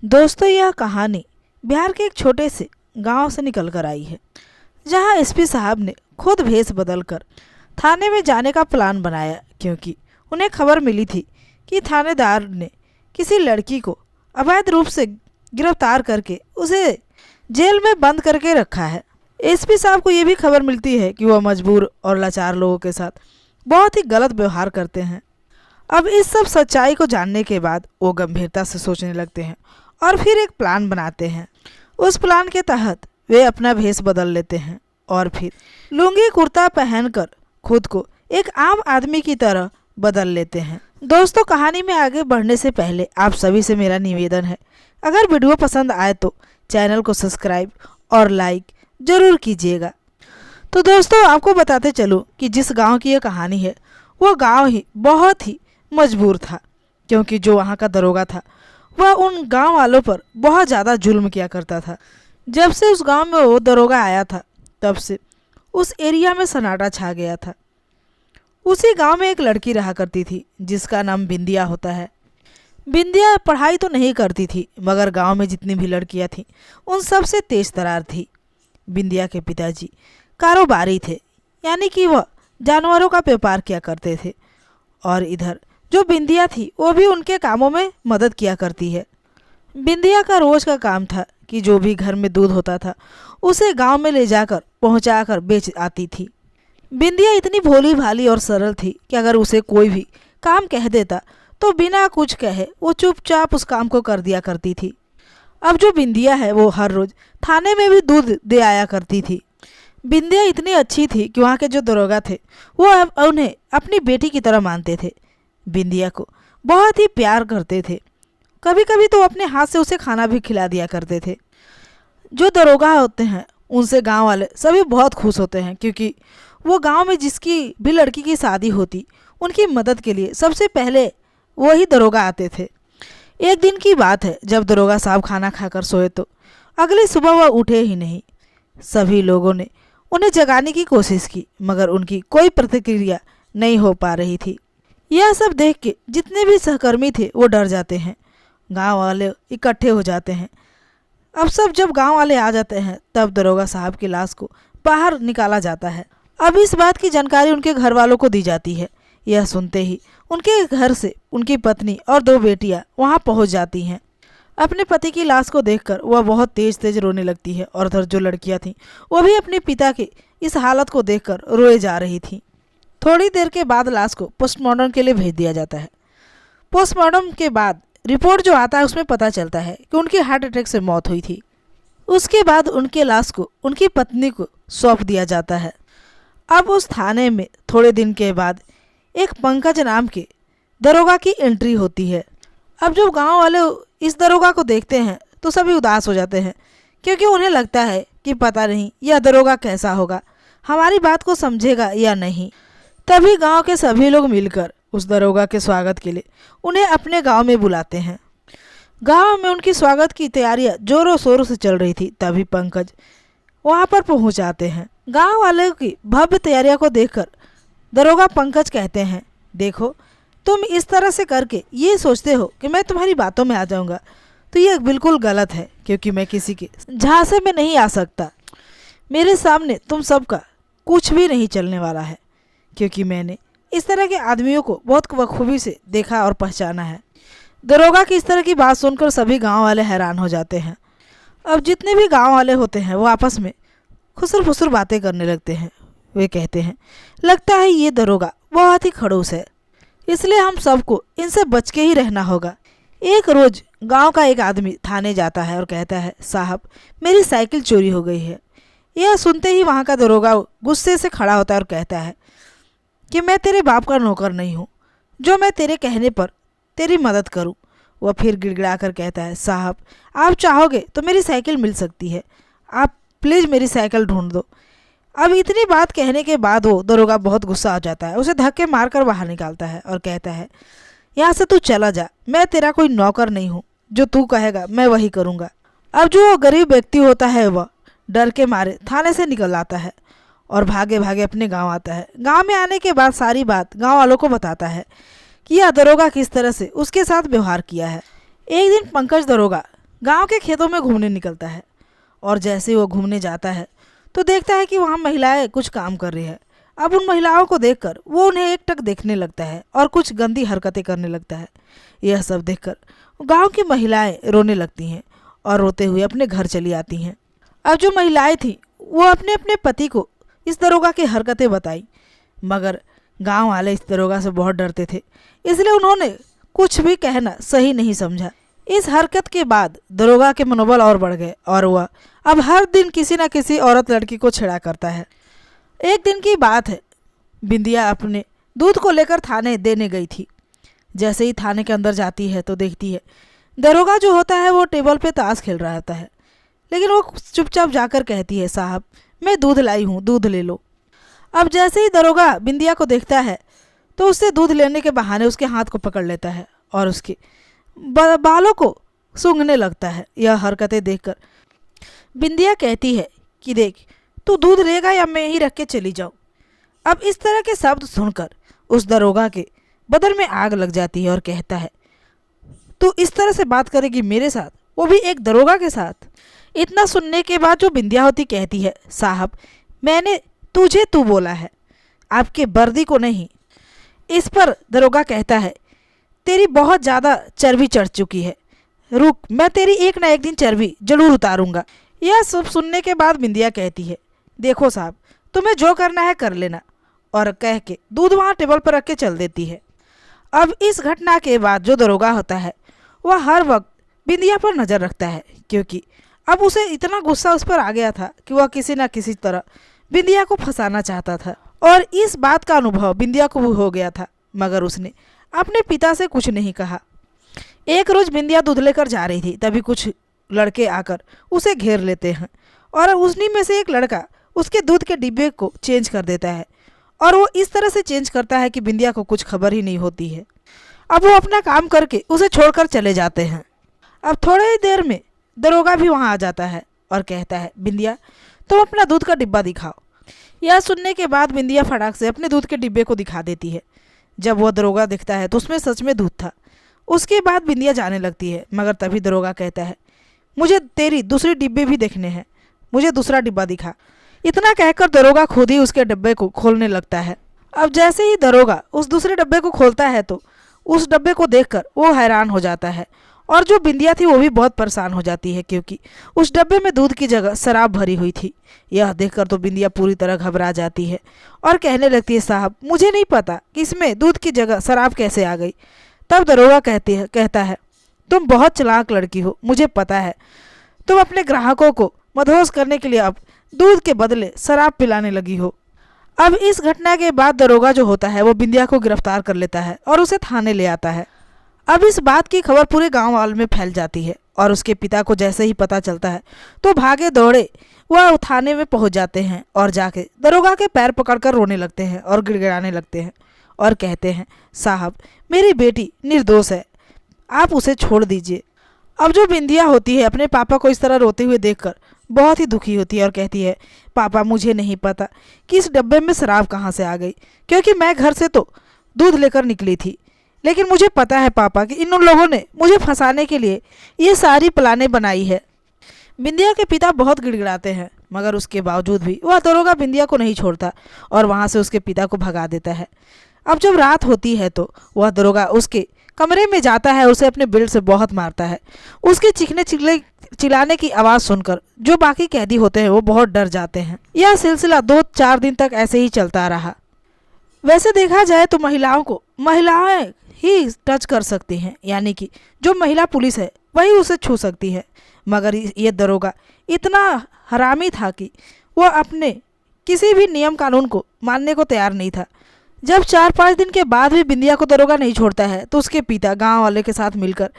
दोस्तों, यह कहानी बिहार के एक छोटे से गांव से निकल कर आई है, जहां एसपी साहब ने खुद भेष बदलकर थाने में जाने का प्लान बनाया, क्योंकि उन्हें खबर मिली थी कि थानेदार ने किसी लड़की को अवैध रूप से गिरफ्तार करके उसे जेल में बंद करके रखा है। एसपी साहब को ये भी खबर मिलती है कि वह मजबूर और लाचार लोगों के साथ बहुत ही गलत व्यवहार करते हैं। अब इस सब सच्चाई को जानने के बाद वो गंभीरता से सोचने लगते हैं और फिर एक प्लान बनाते हैं। उस प्लान के तहत वे अपना भेष बदल लेते हैं और फिर लुंगी कुर्ता पहनकर खुद को एक आम आदमी की तरह बदल लेते हैं। दोस्तों, कहानी में आगे बढ़ने से पहले आप सभी से मेरा निवेदन है, अगर वीडियो पसंद आए तो चैनल को सब्सक्राइब और लाइक ज़रूर कीजिएगा। तो दोस्तों, आपको बताते चलूँ कि जिस गांव की यह कहानी है वो गांव ही बहुत ही मजबूर था, क्योंकि जो वहाँ का दरोगा था वह उन गांव वालों पर बहुत ज़्यादा जुल्म किया करता था। जब से उस गांव में वो दरोगा आया था तब से उस एरिया में सन्नाटा छा गया था। उसी गांव में एक लड़की रहा करती थी जिसका नाम बिंदिया होता है। बिंदिया पढ़ाई तो नहीं करती थी, मगर गांव में जितनी भी लड़कियां थीं उन सब से तेज तरार थी। बिंदिया के पिताजी कारोबारी थे, यानी कि वह जानवरों का व्यापार किया करते थे, और इधर जो बिंदिया थी वो भी उनके कामों में मदद किया करती है। बिंदिया का रोज का काम था कि जो भी घर में दूध होता था उसे गांव में ले जाकर पहुंचाकर बेच आती थी। बिंदिया इतनी भोली भाली और सरल थी कि अगर उसे कोई भी काम कह देता तो बिना कुछ कहे वो चुपचाप उस काम को कर दिया करती थी। अब जो बिंदिया है वो हर रोज थाने में भी दूध दे आया करती थी। बिंदिया इतनी अच्छी थी कि वहाँ के जो दरोगा थे वो अब उन्हें अपनी बेटी की तरह मानते थे। बिंदिया को बहुत ही प्यार करते थे, कभी कभी तो अपने हाथ से उसे खाना भी खिला दिया करते थे। जो दरोगा होते हैं उनसे गांव वाले सभी बहुत खुश होते हैं, क्योंकि वो गांव में जिसकी भी लड़की की शादी होती उनकी मदद के लिए सबसे पहले वही दरोगा आते थे। एक दिन की बात है, जब दरोगा साहब खाना खाकर सोए तो अगली सुबह वह उठे ही नहीं। सभी लोगों ने उन्हें जगाने की कोशिश की, मगर उनकी कोई प्रतिक्रिया नहीं हो पा रही थी। यह सब देख के जितने भी सहकर्मी थे वो डर जाते हैं। गांव वाले इकट्ठे हो जाते हैं। अब सब जब गांव वाले आ जाते हैं तब दरोगा साहब की लाश को बाहर निकाला जाता है। अब इस बात की जानकारी उनके घर वालों को दी जाती है। यह सुनते ही उनके घर से उनकी पत्नी और 2 बेटियां वहां पहुंच जाती हैं। अपने पति की लाश को देखकर वह बहुत तेज तेज रोने लगती है, और उधर जो लड़कियां थीं वो भी अपने पिता के इस हालत को देखकर रोए जा रही थीं। थोड़ी देर के बाद लाश को पोस्टमार्टम के लिए भेज दिया जाता है। पोस्टमार्टम के बाद रिपोर्ट जो आता है उसमें पता चलता है कि उनकी हार्ट अटैक से मौत हुई थी। उसके बाद उनके लाश को उनकी पत्नी को सौंप दिया जाता है। अब उस थाने में थोड़े दिन के बाद एक पंकज नाम के दरोगा की एंट्री होती है। अब जब गांव वाले इस दरोगा को देखते हैं तो सभी उदास हो जाते हैं, क्योंकि उन्हें लगता है कि पता नहीं यह दरोगा कैसा होगा, हमारी बात को समझेगा या नहीं। तभी गांव के सभी लोग मिलकर उस दरोगा के स्वागत के लिए उन्हें अपने गांव में बुलाते हैं। गांव में उनकी स्वागत की तैयारियां जोरों शोरों से चल रही थी। तभी पंकज वहां पर पहुंच जाते हैं। गांव वालों की भव्य तैयारियों को देखकर दरोगा पंकज कहते हैं, देखो, तुम इस तरह से करके ये सोचते हो कि मैं तुम्हारी बातों में आ जाऊंगा, तो ये बिल्कुल गलत है, क्योंकि मैं किसी के झांसे में नहीं आ सकता। मेरे सामने तुम सबका कुछ भी नहीं चलने वाला है, क्योंकि मैंने इस तरह के आदमियों को बहुत बखूबी से देखा और पहचाना है। दरोगा की इस तरह की बात सुनकर सभी गांव वाले हैरान हो जाते हैं। अब जितने भी गांव वाले होते हैं वो आपस में खुसर फुसर बातें करने लगते हैं। वे कहते हैं, लगता है ये दरोगा बहुत ही खड़ूस है, इसलिए हम सबको इनसे बच के ही रहना होगा। एक रोज गांव का एक आदमी थाने जाता है और कहता है, साहब, मेरी साइकिल चोरी हो गई है। यह सुनते ही वहाँ का दरोगा गुस्से से खड़ा होता है और कहता है कि मैं तेरे बाप का नौकर नहीं हूँ जो मैं तेरे कहने पर तेरी मदद करूँ। वह फिर गिड़गिड़ा कर कहता है, साहब, आप चाहोगे तो मेरी साइकिल मिल सकती है, आप प्लीज़ मेरी साइकिल ढूंढ दो। अब इतनी बात कहने के बाद वो दरोगा बहुत गुस्सा हो जाता है, उसे धक्के मारकर बाहर निकालता है और कहता है, यहाँ से तू चला जा, मैं तेरा कोई नौकर नहीं हूँ, जो तू कहेगा मैं वही करूँगा। अब जो गरीब व्यक्ति होता है वह डर के मारे थाने से निकल आता है और भागे भागे अपने गांव आता है। गांव में आने के बाद सारी बात गांव वालों को बताता है कि यह दरोगा किस तरह से उसके साथ व्यवहार किया है। एक दिन पंकज दरोगा गांव के खेतों में घूमने निकलता है। और जैसे ही वो घूमने जाता है तो देखता है कि वहाँ महिलाएं कुछ काम कर रही है। अब उन महिलाओं को देखकर वो उन्हें एकटक देखने लगता है और कुछ गंदी हरकतें करने लगता है। यह सब देखकर गांव की महिलाएं रोने लगती हैं और रोते हुए अपने घर चली आती हैं। अब जो महिलाएं थीं वो अपने अपने पति को इस दरोगा की हरकतें बताई, मगर गांव वाले इस दरोगा से बहुत डरते थे, इसलिए उन्होंने कुछ भी कहना सही नहीं समझा। इस हरकत के बाद दरोगा के मनोबल और बढ़ गए और वह अब हर दिन किसी न किसी औरत लड़की को छेड़ा करता है। एक दिन की बात है, बिंदिया अपने दूध को लेकर थाने देने गई थी। जैसे ही थाने के अंदर जाती है तो देखती है दरोगा जो होता है वो टेबल पे ताश खेल रहा होता है, लेकिन वो चुपचाप जाकर कहती है, साहब मैं दूध लाई हूँ, दूध ले लो। अब जैसे ही दरोगा बिंदिया को देखता है तो उससे दूध लेने के बहाने उसके हाथ को पकड़ लेता है और उसके बालों को सूंघने लगता है। यह हरकतें देखकर बिंदिया कहती है कि देख, तू दूध लेगा या मैं ही रख के चली जाऊँ। अब इस तरह के शब्द सुनकर उस दरोगा के बदन में आग लग जाती है और कहता है, तू इस तरह से बात करेगी मेरे साथ, वो भी एक दरोगा के साथ। इतना सुनने के बाद जो बिंदिया होती कहती है, साहब मैंने तुझे तू बोला है, आपके वर्दी को नहीं। इस पर दरोगा कहता है, तेरी बहुत ज़्यादा चर्बी चढ़ चुकी है, रुक मैं तेरी एक ना एक दिन चर्बी जरूर उतारूंगा। यह सब सुनने के बाद बिंदिया कहती है, देखो साहब तुम्हें जो करना है कर लेना, और कह के दूध वहाँ टेबल पर रख के चल देती है। अब इस घटना के बाद जो दरोगा होता है वह हर वक्त बिंदिया पर नज़र रखता है, क्योंकि अब उसे इतना गुस्सा उस पर आ गया था कि वह किसी न किसी तरह बिंदिया को फंसाना चाहता था। और इस बात का अनुभव बिंदिया को भी हो गया था, मगर उसने अपने पिता से कुछ नहीं कहा। एक रोज़ बिंदिया दूध लेकर जा रही थी, तभी कुछ लड़के आकर उसे घेर लेते हैं और उन्हीं में से एक लड़का उसके दूध के डिब्बे को चेंज कर देता है, और वो इस तरह से चेंज करता है कि बिंदिया को कुछ खबर ही नहीं होती है। अब वो अपना काम करके उसे छोड़कर चले जाते हैं। अब थोड़ी ही देर में दरोगा भी वहाँ आ जाता है और कहता है, बिंदिया तुम अपना दूध का डिब्बा दिखाओ। यह सुनने के बाद बिंदिया फटाक से अपने दूध के डिब्बे को दिखा देती है। जब वह दरोगा दिखता है तो उसमें सच में दूध था। उसके बाद बिंदिया जाने लगती है, मगर तभी दरोगा कहता है, मुझे तेरी दूसरी डिब्बे भी देखने हैं, मुझे दूसरा डिब्बा दिखा। इतना कहकर दरोगा खुद ही उसके डिब्बे को खोलने लगता है। अब जैसे ही दरोगा उस दूसरे डिब्बे को खोलता है तो उस डिब्बे को देखकर वो हैरान हो जाता है, और जो बिंदिया थी वो भी बहुत परेशान हो जाती है, क्योंकि उस डब्बे में दूध की जगह शराब भरी हुई थी। यह देखकर तो बिंदिया पूरी तरह घबरा जाती है और कहने लगती है, साहब मुझे नहीं पता कि इसमें दूध की जगह शराब कैसे आ गई। तब दरोगा कहता है, तुम बहुत चालाक लड़की हो, मुझे पता है तुम अपने ग्राहकों को मदहोश करने के लिए अब दूध के बदले शराब पिलाने लगी हो। अब इस घटना के बाद दरोगा जो होता है वो बिंदिया को गिरफ्तार कर लेता है और उसे थाने ले आता है। अब इस बात की खबर पूरे गांव वालों में फैल जाती है, और उसके पिता को जैसे ही पता चलता है तो भागे दौड़े वह थाने में पहुंच जाते हैं और जाके दरोगा के पैर पकड़कर रोने लगते हैं और गिड़गिड़ाने लगते हैं और कहते हैं, साहब मेरी बेटी निर्दोष है, आप उसे छोड़ दीजिए। अब जो बिंदिया होती है अपने पापा को इस तरह रोते हुए देखकर बहुत ही दुखी होती है और कहती है, पापा मुझे नहीं पता कि इस डब्बे में शराब कहाँ से आ गई, क्योंकि मैं घर से तो दूध लेकर निकली थी, लेकिन मुझे पता है पापा कि इन लोगों ने मुझे फंसाने के लिए ये सारी प्लानें बनाई है। बिंदिया के पिता बहुत गिड़गिड़ाते हैं, मगर उसके बावजूद भी वह दरोगा बिंदिया को नहीं छोड़ता और वहाँ से उसके पिता को भगा देता है। अब जब रात होती है तो वह दरोगा उसके कमरे में जाता है, उसे अपने बेल्ट से बहुत मारता है। उसके चीखने चिल्लाने की आवाज़ सुनकर जो बाकी कैदी होते हैं वो बहुत डर जाते हैं। यह सिलसिला 2-4 दिन तक ऐसे ही चलता रहा। वैसे देखा जाए तो महिलाएं ही टच कर सकती हैं, यानी कि जो महिला पुलिस है वही उसे छू सकती है, मगर ये दरोगा इतना हरामी था कि वह अपने किसी भी नियम कानून को मानने को तैयार नहीं था। जब 4-5 दिन के बाद भी बिंदिया को दरोगा नहीं छोड़ता है तो उसके पिता गांव वाले के साथ मिलकर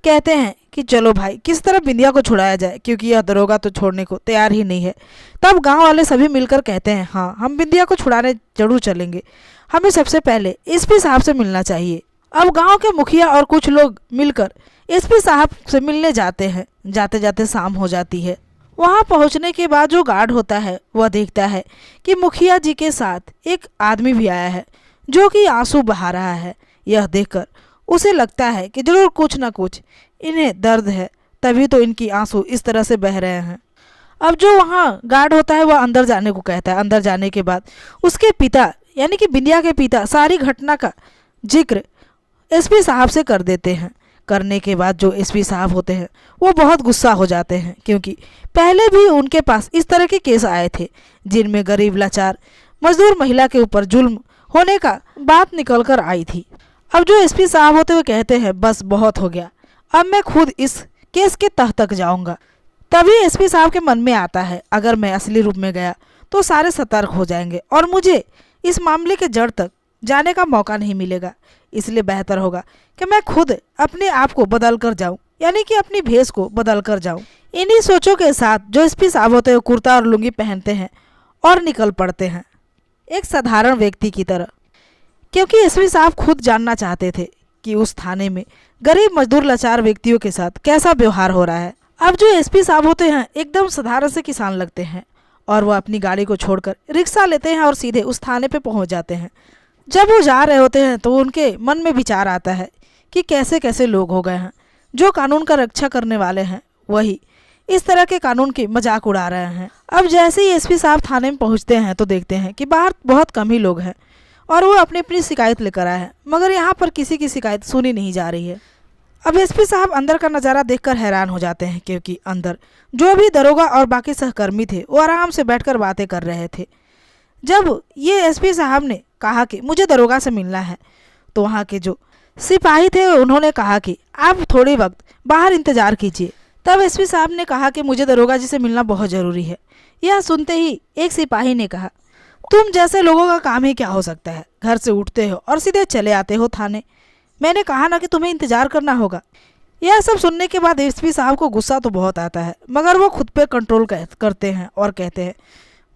कहते हैं कि चलो भाई किस तरह बिंदिया को छुड़ाया जाए, क्योंकि यह दरोगा तो छोड़ने को तैयार ही नहीं है। तब गांव वाले सभी मिलकर कहते हैं, हाँ हम बिंदिया को छुड़ाने जरूर चलेंगे, हमें सबसे पहले एसपी साहब से मिलना चाहिए। अब गांव के मुखिया और कुछ लोग मिलकर एसपी साहब से मिलने जाते हैं। जाते जाते शाम हो जाती है। वहां पहुंचने के बाद जो गार्ड होता है वह देखता है कि मुखिया जी के साथ एक आदमी भी आया है जो कि आंसू बहा रहा है। यह देखकर उसे लगता है कि जरूर कुछ ना कुछ इन्हें दर्द है, तभी तो इनकी आंसू इस तरह से बह रहे हैं। अब जो वहाँ गार्ड होता है वह अंदर जाने को कहता है। अंदर जाने के बाद उसके पिता यानी कि बिंदिया के पिता सारी घटना का जिक्र एसपी साहब से कर देते हैं। करने के बाद जो एसपी साहब होते हैं वो बहुत गुस्सा हो जाते हैं, क्योंकि पहले भी उनके पास इस तरह के केस आए थे जिनमें गरीब लाचार मजदूर महिला के ऊपर जुल्म होने का बात निकल कर आई थी। अब जो एसपी साहब होते हुए कहते हैं बस बहुत हो गया, अब मैं खुद इस केस के तह तक जाऊंगा। तभी एसपी साहब के मन में आता है अगर मैं असली रूप में गया तो सारे सतर्क हो जाएंगे और मुझे इस मामले के जड़ तक जाने का मौका नहीं मिलेगा। इसलिए बेहतर होगा कि मैं खुद अपने आप को बदल कर जाऊं, यानी कि अपनी भेष को बदल कर जाऊं। इन्हीं सोचों के साथ जो एसपी साहब होते हैं कुर्ता और लुंगी पहनते हैं और निकल पड़ते हैं एक साधारण व्यक्ति की तरह, क्योंकि एसपी साहब खुद जानना चाहते थे कि उस थाने में गरीब मजदूर लाचार व्यक्तियों के साथ कैसा व्यवहार हो रहा है। अब जो एसपी साहब होते हैं एकदम साधारण से किसान लगते हैं और वो अपनी गाड़ी को छोड़कर रिक्शा लेते हैं और सीधे उस थाने पे पहुंच जाते हैं। जब वो जा रहे होते हैं तो उनके मन में विचार आता है कि कैसे कैसे लोग हो गए हैं जो कानून का रक्षा करने वाले हैं वही इस तरह के कानून की मजाक उड़ा रहे हैं। अब जैसे ही एसपी साहब थाने में पहुंचते हैं तो देखते हैं कि बाहर बहुत कम ही लोग हैं और वो अपनी अपनी शिकायत लेकर आए हैं, मगर यहाँ पर किसी की शिकायत सुनी नहीं जा रही है। अब एसपी साहब अंदर का नज़ारा देखकर हैरान हो जाते हैं, क्योंकि अंदर जो भी दरोगा और बाकी सहकर्मी थे वो आराम से बैठकर बातें कर रहे थे। जब ये एसपी साहब ने कहा कि मुझे दरोगा से मिलना है तो वहाँ के जो सिपाही थे उन्होंने कहा कि आप थोड़ी वक्त बाहर इंतज़ार कीजिए। तब एसपी साहब ने कहा कि मुझे दरोगा जी से मिलना बहुत ज़रूरी है। यह सुनते ही एक सिपाही ने कहा, तुम जैसे लोगों का काम ही क्या हो सकता है, घर से उठते हो और सीधे चले आते हो थाने। मैंने कहा ना कि तुम्हें इंतज़ार करना होगा। यह सब सुनने के बाद एसपी साहब को गुस्सा तो बहुत आता है, मगर वो खुद पे कंट्रोल करते हैं और कहते हैं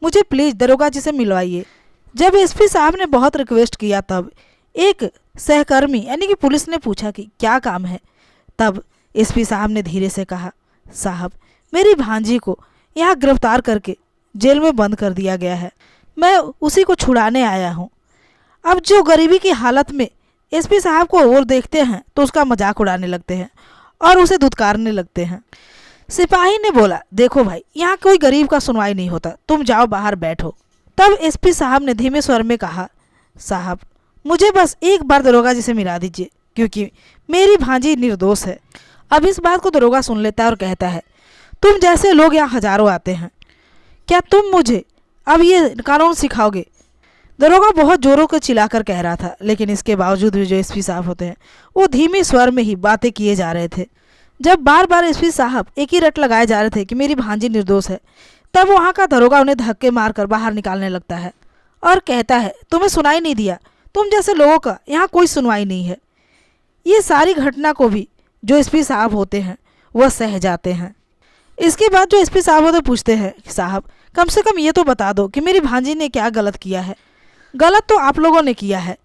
मुझे प्लीज़ दरोगा जी से मिलवाइए। जब एसपी साहब ने बहुत रिक्वेस्ट किया तब एक सहकर्मी यानी कि पुलिस ने पूछा कि क्या काम है। तब एसपी साहब ने धीरे से कहा, साहब मेरी भांजी को यहाँ गिरफ्तार करके जेल में बंद कर दिया गया है, मैं उसी को छुड़ाने आया हूँ। अब जो गरीबी की हालत में एसपी साहब को और देखते हैं तो उसका मजाक उड़ाने लगते हैं और उसे धुतकारने लगते हैं। सिपाही ने बोला, देखो भाई यहाँ कोई गरीब का सुनवाई नहीं होता, तुम जाओ बाहर बैठो। तब एसपी साहब ने धीमे स्वर में कहा, साहब मुझे बस एक बार दरोगा जी से मिला दीजिए, क्योंकि मेरी भांजी निर्दोष है। अब इस बात को दरोगा सुन लेता है और कहता है, तुम जैसे लोग यहाँ हजारों आते हैं, क्या तुम मुझे अब ये कानून सिखाओगे? दरोगा बहुत जोरों को चिल्लाकर कह रहा था, लेकिन इसके बावजूद भी जो एसपी साहब होते हैं वो धीमे स्वर में ही बातें किए जा रहे थे। जब बार बार एसपी साहब एक ही रट लगाए जा रहे थे कि मेरी भांजी निर्दोष है, तब वहाँ का दरोगा उन्हें धक्के मारकर बाहर निकालने लगता है और कहता है, तुम्हें सुनाई नहीं दिया? तुम जैसे लोगों का यहाँ कोई सुनवाई नहीं है। ये सारी घटना को भी जो एसपी साहब होते हैं वह सह जाते हैं। इसके बाद जो एसपी साहब होते पूछते हैं, साहब कम से कम ये तो बता दो कि मेरी भांजी ने क्या गलत किया है। गलत तो आप लोगों ने किया है,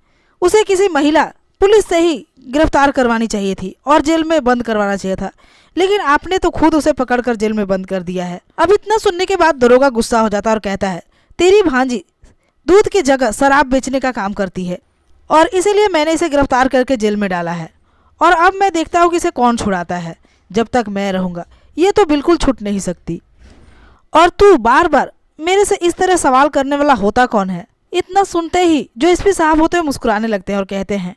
उसे किसी महिला पुलिस से ही गिरफ्तार करवानी चाहिए थी और जेल में बंद करवाना चाहिए था, लेकिन आपने तो खुद उसे पकड़कर जेल में बंद कर दिया है। अब इतना सुनने के बाद दरोगा गुस्सा हो जाता है और कहता है, तेरी भांजी दूध की जगह शराब बेचने का काम करती है और इसीलिए मैंने इसे गिरफ्तार करके जेल में डाला है, और अब मैं देखता हूँ कि इसे कौन छुड़ाता है। जब तक मैं रहूँगा ये तो बिल्कुल छूट नहीं सकती। और तू बार बार मेरे से इस तरह सवाल करने वाला होता कौन है? इतना सुनते ही जो एसपी साहब होते हैं मुस्कुराने लगते हैं और कहते हैं,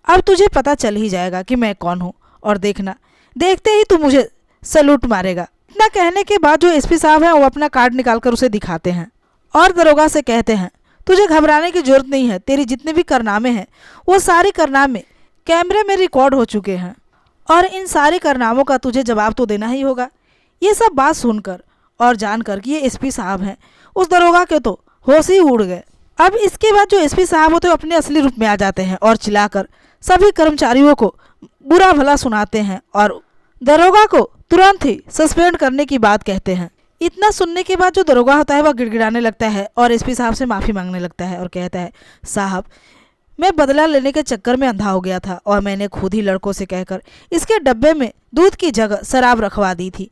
अब तुझे पता चल ही जाएगा कि मैं कौन हूँ, और देखना देखते ही तू मुझे सैल्यूट मारेगा। इतना कहने के बाद जो एसपी साहब हैं वो अपना कार्ड निकालकर उसे दिखाते हैं और दरोगा से कहते हैं, तुझे घबराने की जरूरत नहीं है, तेरी जितने भी कारनामे हैं वो सारे कारनामे कैमरे में रिकॉर्ड हो चुके हैं और इन सारे कारनामों का तुझे जवाब तो देना ही होगा। ये सब बात सुनकर और जानकर कि ये एसपी साहब हैं, उस दरोगा के तो होश ही उड़ गए। अब इसके बाद जो एसपी साहब होते हैं अपने असली रूप में आ जाते हैं और चिल्लाकर सभी कर्मचारियों को बुरा भला सुनाते हैं और दरोगा को तुरंत ही सस्पेंड करने की बात कहते हैं। इतना सुनने के बाद जो दरोगा होता है वह गिड़गिड़ाने लगता है और एसपी साहब से माफ़ी मांगने लगता है और कहता है, साहब मैं बदला लेने के चक्कर में अंधा हो गया था और मैंने खुद ही लड़कों से कहकर इसके डब्बे में दूध की जगह शराब रखवा दी थी।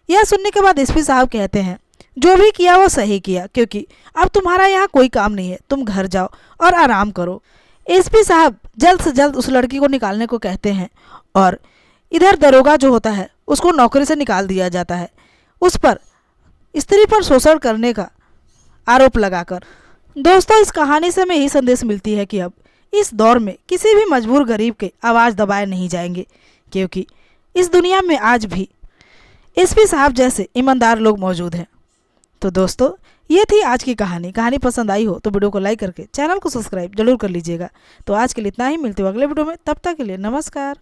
यह सुनने के बाद एसपी साहब कहते हैं, जो भी किया वो सही किया, क्योंकि अब तुम्हारा यहाँ कोई काम नहीं है, तुम घर जाओ और आराम करो। एसपी साहब जल्द से जल्द उस लड़की को निकालने को कहते हैं और इधर दरोगा जो होता है उसको नौकरी से निकाल दिया जाता है, उस पर स्त्री पर शोषण करने का आरोप लगाकर। दोस्तों, इस कहानी से हमें यही संदेश मिलती है कि अब इस दौर में किसी भी मजबूर गरीब के आवाज़ दबाए नहीं जाएंगे, क्योंकि इस दुनिया में आज भी एसपी साहब जैसे ईमानदार लोग मौजूद हैं। तो दोस्तों, ये थी आज की कहानी। कहानी पसंद आई हो तो वीडियो को लाइक करके चैनल को सब्सक्राइब जरूर कर लीजिएगा। तो आज के लिए इतना ही, मिलते हो अगले वीडियो में, तब तक के लिए नमस्कार।